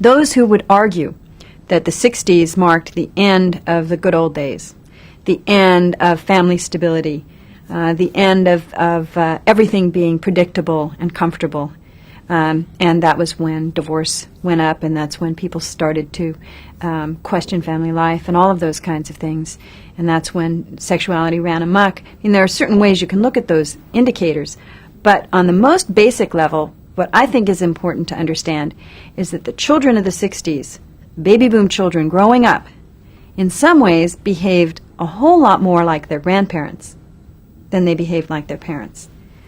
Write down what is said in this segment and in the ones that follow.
Those who would argue that the 60s marked the end of the good old days, the end of family stability, the end of everything being predictable and comfortable. And that was when divorce went up, and that's when people started to question family life and all of those kinds of things. And that's when sexuality ran amok. I mean, there are certain ways you can look at those indicators, but on the most basic level, what I think is important to understand is that the children of the 60s, baby boom children growing up, in some ways behaved a whole lot more like their grandparents than they behaved like their parents.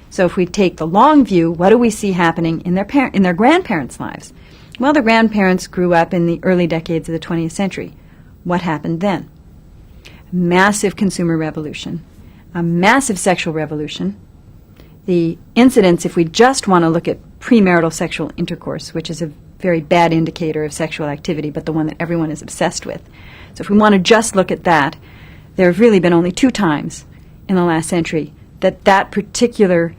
So if we take the long view, what do we see happening in their grandparents' lives? Well, the grandparents grew up in the early decades of the 20th century. What happened then? Massive consumer revolution, a massive sexual revolution. The incidence, if we just want to look at premarital sexual intercourse, which is a very bad indicator of sexual activity, but the one that everyone is obsessed with. So if we want to just look at that, there have really been only 2 times in the last century that particular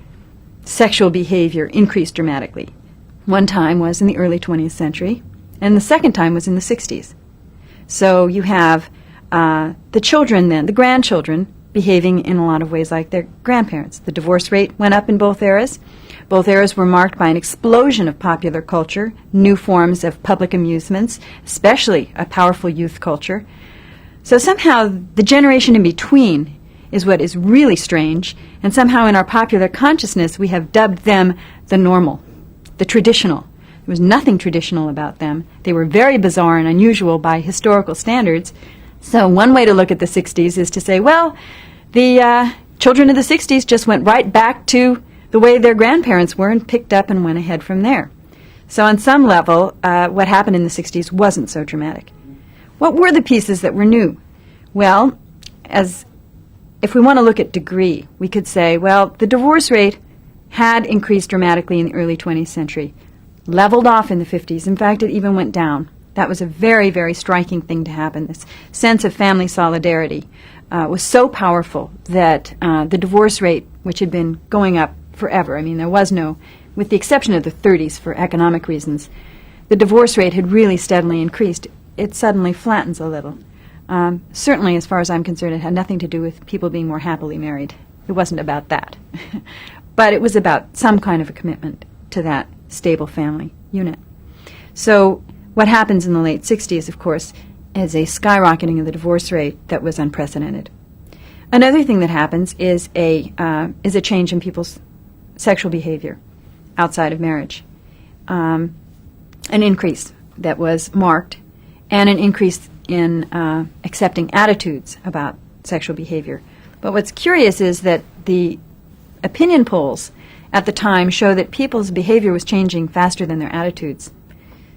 sexual behavior increased dramatically. One time was in the early 20th century, and the second time was in the 60s. So you have the children then, the grandchildren, behaving in a lot of ways like their grandparents. The divorce rate went up in both eras. Both eras were marked by an explosion of popular culture, new forms of public amusements, especially a powerful youth culture. So somehow the generation in between is what is really strange, and somehow in our popular consciousness we have dubbed them the normal, the traditional. There was nothing traditional about them. They were very bizarre and unusual by historical standards. So one way to look at the 60s is to say, well, the children of the 60s just went right back to the way their grandparents were and picked up and went ahead from there. So on some level, what happened in the 60s wasn't so dramatic. What were the pieces that were new? Well, if we want to look at degree, we could say, well, the divorce rate had increased dramatically in the early 20th century, leveled off in the 50s. In fact, it even went down. That was a very, very striking thing to happen. This sense of family solidarity was so powerful that the divorce rate, which had been going up forever, I mean, there was no, with the exception of the 30s for economic reasons, the divorce rate had really steadily increased. It suddenly flattens a little. Certainly, as far as I'm concerned, it had nothing to do with people being more happily married. It wasn't about that. But it was about some kind of a commitment to that stable family unit. So what happens in the late 60s, of course, is a skyrocketing of the divorce rate that was unprecedented. Another thing that happens is a change in people's sexual behavior outside of marriage. An increase that was marked, and an increase in accepting attitudes about sexual behavior. But what's curious is that the opinion polls at the time show that people's behavior was changing faster than their attitudes,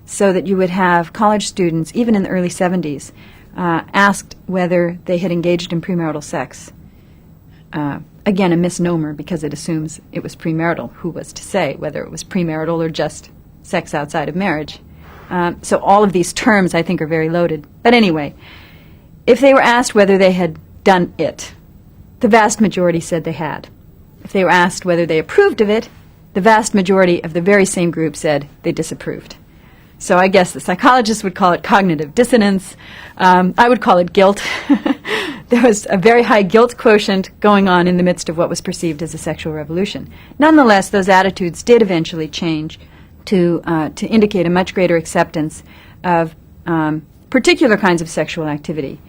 so that you would have college students, even in the early 70s, asked whether they had engaged in premarital sex. Again, a misnomer because it assumes it was premarital. Who was to say whether it was premarital or just sex outside of marriage? So all of these terms, I think, are very loaded. But anyway, if they were asked whether they had done it, the vast majority said they had. If they were asked whether they approved of it, the vast majority of the very same group said they disapproved. So I guess the psychologists would call it cognitive dissonance. I would call it guilt. There was a very high guilt quotient going on in the midst of what was perceived as a sexual revolution. Nonetheless, those attitudes did eventually change to indicate a much greater acceptance of particular kinds of sexual activity.